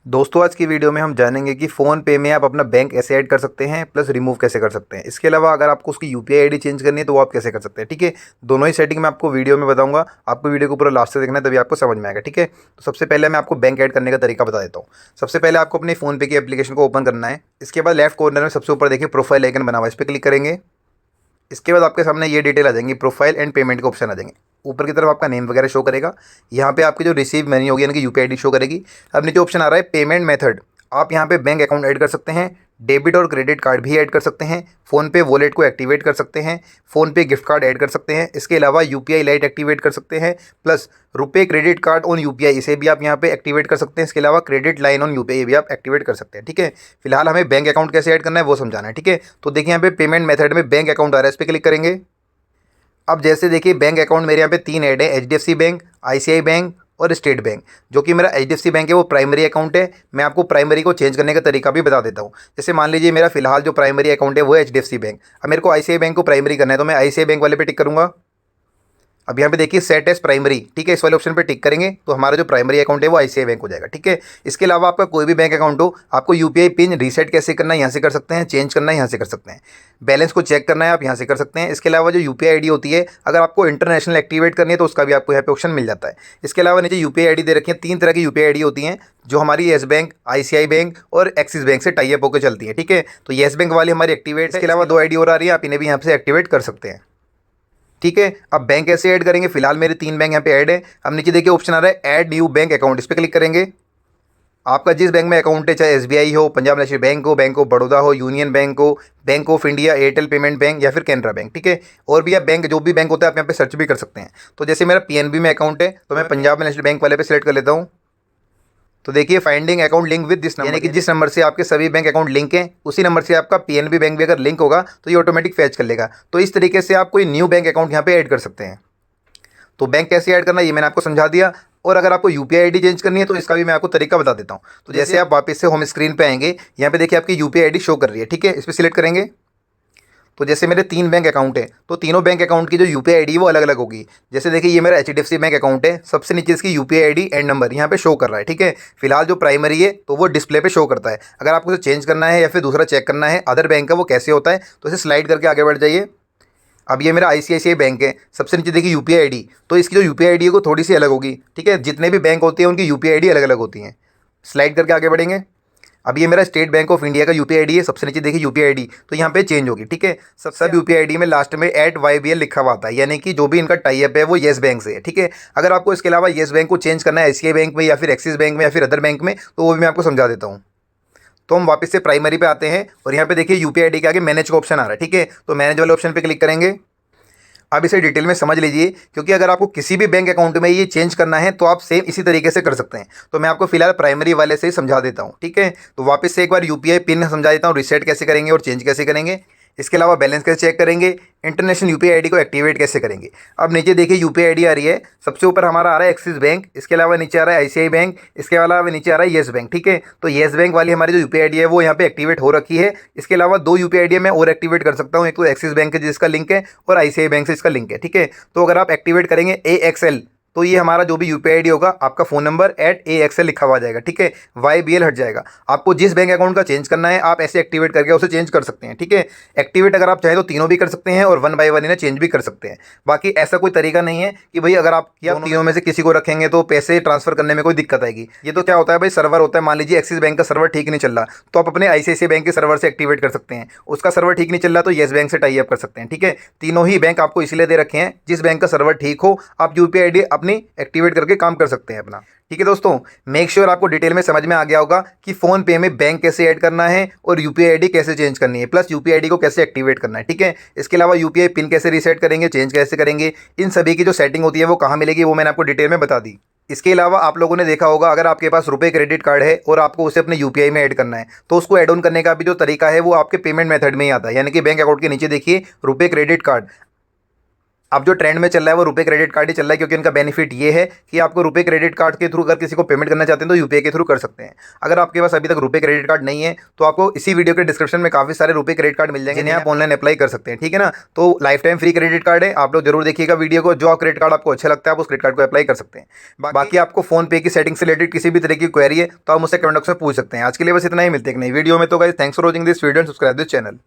दोस्तों आज की वीडियो में हम जानेंगे कि फ़ोन पे में आप अपना बैंक ऐसे ऐड कर सकते हैं प्लस रिमूव कैसे कर सकते हैं। इसके अलावा अगर आपको उसकी यूपीआई आईडी चेंज करनी है तो वो आप कैसे कर सकते हैं। ठीक है, दोनों ही सेटिंग मैं आपको वीडियो में बताऊंगा। आपको वीडियो को पूरा लास्ट से देखना है तभी आपको समझ में आएगा। ठीक है, तो सबसे पहले मैं आपको बैंक ऐड करने का तरीका बता देता हूँ। सबसे पहले आपको अपने फ़ोन पे की एप्लीकेशन को ओपन करना है। इसके बाद लेफ्ट कॉर्नर में सबसे ऊपर देखिए प्रोफाइल आइकन बना हुआ है, इस पर क्लिक करेंगे। इसके बाद आपके सामने ये डिटेल आ जाएंगी, प्रोफाइल एंड पेमेंट के ऑप्शन आ जाएंगे। ऊपर की तरफ आपका नेम वगैरह शो करेगा। यहाँ पे आपकी जो रिसीव मनी होगी यानी कि यूपीआई आईडी शो करेगी। अब नीचे ऑप्शन आ रहा है पेमेंट मेथड। आप यहाँ पे बैंक अकाउंट ऐड कर सकते हैं, डेबिट और क्रेडिट कार्ड भी ऐड कर सकते हैं, फ़ोन पे वॉलेट को एक्टिवेट कर सकते हैं, फ़ोन पे गिफ्ट कार्ड ऐड कर सकते हैं। इसके अलावा यूपीआई लाइट एक्टिवेट कर सकते हैं, प्लस रुपए क्रेडिट कार्ड ऑन यूपीआई इसे भी आप यहाँ पे एक्टिवेट कर सकते हैं। इसके अलावा क्रेडिट लाइन ऑन यूपीआई भी आप एक्टिवेट कर सकते हैं। ठीक है, फिलहाल हमें बैंक अकाउंट कैसे ऐड करना है वो समझाना है। ठीक है, तो देखिए यहाँ पे पेमेंट मेथड में बैंक अकाउंट आ रहा है, इस पर क्लिक करेंगे। अब जैसे देखिए बैंक अकाउंट मेरे यहाँ पे 3 ऐड है, एचडीएफसी बैंक, आईसीआई बैंक और स्टेट बैंक। जो कि मेरा एचडीएफसी बैंक है वो प्राइमरी अकाउंट है। मैं आपको प्राइमरी को चेंज करने का तरीका भी बता देता हूँ। जैसे मान लीजिए मेरा फिलहाल जो प्राइमरी अकाउंट है वो एचडीएफसी बैंक, अब मेरे को आईसीआई बैंक को प्राइमरी करना है तो मैं आईसीआई बैंक वाले पे टिक करूँगा। अब यहाँ पे देखिए सेट एज प्राइमरी, ठीक है, इस वाले ऑप्शन पे टिक करेंगे तो हमारा जो प्राइमरी अकाउंट है वो आईसीआई बैंक हो जाएगा। ठीक है, इसके अलावा आपका कोई भी बैंक अकाउंट हो, आपको यूपीआई पिन रीसेट कैसे करना है यहाँ से कर सकते हैं, चेंज करना है यहाँ से कर सकते हैं, बैलेंस को चेक करना है आप यहाँ से कर सकते हैं। इसके अलावा जो यूपीआई आईडी होती है अगर आपको इंटरनेशनल एक्टिवेट करनी है तो उसका भी आपको यहाँ पे ऑप्शन मिल जाता है। इसके अलावा नीचे यूपीआई आईडी दे रखी है, 3 तरह की यूपीआई आईडी होती हैं जो हमारी येस बैंक, आईसीआई बैंक और एक्सिस बैंक से टाई अप होकर चलती है। ठीक है, तो येस बैंक वाली हमारी एक्टिवेट है। इसके अलावा 2 आईडी और आ रही है, आप इन्हें भी यहाँ से एक्टिवेट कर सकते हैं। ठीक है, अब बैंक कैसे ऐड करेंगे, फिलहाल मेरे 3 बैंक यहाँ पे ऐड है। अब नीचे देखिए ऑप्शन आ रहा है ऐड न्यू बैंक अकाउंट, इस पर क्लिक करेंगे। आपका जिस बैंक में अकाउंट है, चाहे एसबीआई हो, पंजाब नेशनल बैंक हो, बैंक ऑफ बड़ौदा हो, यूनियन बैंक हो, bank of India, Airtel payment bank या फिर कैनरा बैंक। ठीक है, और भी आप बैंक जो भी बैंक होता है आप यहाँ पे सर्च भी कर सकते हैं। तो जैसे मेरा पीएनबी में अकाउंट है तो मैं पंजाब नेशनल बैंक वाले पे सिलेक्ट कर लेता हूँ। तो देखिए finding account link with this number, यानी कि जिस नंबर से आपके सभी बैंक अकाउंट लिंक हैं उसी नंबर से आपका पीएनबी बैंक भी अगर लिंक होगा तो ये ऑटोमेटिक फैच कर लेगा। तो इस तरीके से आप कोई न्यू बैंक अकाउंट यहाँ पे ऐड कर सकते हैं। तो बैंक कैसे ऐड करना है ये मैंने आपको समझा दिया। और अगर आपको यूपीआई आईडी चेंज करनी है तो इसका भी मैं आपको तरीका बता देता हूँ। तो जैसे आप वापस से होम स्क्रीन पे आएंगे, यहाँ पे देखिए आपकी यूपीआई आईडी शो कर रही है। ठीक है, इस पर सिलेक्ट करेंगे। तो जैसे मेरे 3 बैंक अकाउंट है तो तीनों बैंक अकाउंट की जो यूपीआई आईडी है वो अलग अलग होगी। जैसे देखिए ये मेरा एचडीएफसी बैंक अकाउंट है, सबसे नीचे इसकी यूपीआई आईडी एंड नंबर यहाँ पे शो कर रहा है। ठीक है, फिलहाल जो प्राइमरी है तो वो डिस्प्ले पे शो करता है। अगर आपको उसे चेंज करना है या फिर दूसरा चेक करना है अदर बैंक का वो कैसे होता है तो इसे स्लाइड करके आगे बढ़ जाइए। अब ये मेरा आईसीआईसीआई बैंक है, सबसे नीचे देखिए यूपीआई आईडी, तो इसकी जो यूपीआई आईडी है वो थोड़ी सी अलग होगी। ठीक है, जितने भी बैंक होते हैं उनकी यूपीआई आईडी अलग अलग होती हैं। स्लाइड करके आगे बढ़ेंगे। अब ये मेरा स्टेट बैंक ऑफ इंडिया का यूपीआई आईडी है, सबसे नीचे देखिए यूपीआई आईडी, तो यहाँ पे चेंज होगी। ठीक है, सब यूपीआई आईडी में लास्ट में @YBL लिखा हुआ आता है, यानी कि जो भी इनका टाई अप है वो येस बैंक से है। ठीक है, अगर आपको इसके अलावा येस बैंक को चेंज करना है एसबीआई बैंक में या फिर एक्सिस बैंक में या फिर अदर बैंक में तो वो भी मैं आपको समझा देता हूँ। तो हम वापस से प्राइमरी पे आते हैं और यहाँ पे देखिए यूपीआई आईडी के आगे मैनेज का ऑप्शन आ रहा है। ठीक है, तो मैनेज वाले ऑप्शन पे क्लिक करेंगे। आप इसे डिटेल में समझ लीजिए, क्योंकि अगर आपको किसी भी बैंक अकाउंट में ये चेंज करना है तो आप सेम इसी तरीके से कर सकते हैं। तो मैं आपको फिलहाल प्राइमरी वाले से ही समझा देता हूँ। ठीक है, तो वापस से एक बार यूपीआई पिन समझा देता हूँ, रीसेट कैसे करेंगे और चेंज कैसे करेंगे। इसके अलावा बैलेंस कैसे चेक करेंगे, इंटरनेशनल यूपीआई आईडी को एक्टिवेट कैसे करेंगे। अब नीचे देखिए यूपीआई आईडी आ रही है, सबसे ऊपर हमारा आ रहा है एक्सिस बैंक, इसके अलावा नीचे आ रहा है आईसीआई बैंक, इसके अलावा नीचे आ रहा है येस बैंक। ठीक है, तो येस बैंक वाली हमारी जो यूपीआई आईडी है वो यहाँ पे एक्टिवेट हो रखी है। इसके अलावा 2 यूपीआई आईडी मैं और एक्टिवेट कर सकता हूँ, एक तो एक्सिस बैंक है जिसका लिंक है और आईसीआई बैंक से इसका लिंक है। ठीक है, तो अगर आप एक्टिवेट करेंगे AXL तो ये हमारा जो भी यूपीआई आईडी होगा आपका फ़ोन नंबर @AXL लिखा हुआ जाएगा। ठीक है, YBL हट जाएगा। आपको जिस बैंक अकाउंट का चेंज करना है आप ऐसे एक्टिवेट करके उसे चेंज कर सकते हैं। ठीक है, एक्टिवेट अगर आप चाहें तो तीनों भी कर सकते हैं और 1 बाय 1 इन्हें चेंज भी कर सकते हैं। बाकी ऐसा कोई तरीका नहीं है कि भाई अगर आप या तीनों में से किसी को रखेंगे तो पैसे ट्रांसफर करने में कोई दिक्कत आएगी। ये तो क्या होता है भाई, सर्वर होता है, मान लीजिए एक्सिस बैंक का सर्वर ठीक नहीं चल रहा तो आप अपने आईसीआईसीआई बैंक के सर्वर से एक्टिवेट कर सकते हैं। उसका सर्वर ठीक नहीं चल रहा तो येस बैंक से टाई अप कर सकते हैं। ठीक है, तीनों ही बैंक आपको इसलिए दे रखे हैं जिस बैंक का सर्वर ठीक हो आप यूपीआई आईडी अपनी एक्टिवेट करके काम कर सकते हैं अपना। ठीक है दोस्तों, मेक श्योर आपको डिटेल में समझ में आ गया होगा कि फोन पे में बैंक कैसे ऐड करना है और यूपीआई आईडी कैसे चेंज करनी है, प्लस यूपीआई आईडी को कैसे एक्टिवेट करना है। ठीक है, इसके अलावा यूपीआई पिन कैसे रीसेट करेंगे, चेंज कैसे करेंगे, इन सभी की जो सेटिंग होती है वो कहाँ मिलेगी वो मैंने आपको डिटेल में बता दी। इसके अलावा आप लोगों ने देखा होगा अगर आपके पास रुपए क्रेडिट कार्ड है और आपको उसे अपने यूपीआई में ऐड करना है तो उसको ऐड ऑन करने का भी जो तरीका है वो आपके पेमेंट मेथड में ही आता है, यानी कि बैंक अकाउंट के नीचे देखिए रुपए क्रेडिट कार्ड। अब जो ट्रेंड में चल रहा है वो रुपए क्रेडिट कार्ड ही चल रहा है, क्योंकि इनका बेनिफिट ये है कि आपको रुपए क्रेडिट कार्ड के थ्रू अगर किसी को पेमेंट करना चाहते हैं तो यूपीआई के थ्रू कर सकते हैं। अगर आपके पास अभी तक रुपए क्रेडिट कार्ड नहीं है तो आपको इसी वीडियो के डिस्क्रिप्शन में काफ़ी सारे रुपए क्रेडिट कार्ड मिल जाएंगे जिन्हें आप ऑनलाइन अप्लाई कर सकते हैं, ठीक है ना। तो life time free credit card है, आप लोग जरूर देखिएगा वीडियो को। जो क्रेडिट कार्ड आपको अच्छा लगता है आप उस क्रेडिट कार्ड को अप्लाई कर सकते हैं। बाकी आपको फोन पे की सेटिंग से रिलेटेड किसी भी तरह की क्वेरी है तो आप मुझसे कमेंट बॉक्स में पूछ सकते हैं। आज के लिए बस इतना ही, मिलते हैं एक नई वीडियो में। तो guys thanks for watching this video and subscribe this channel.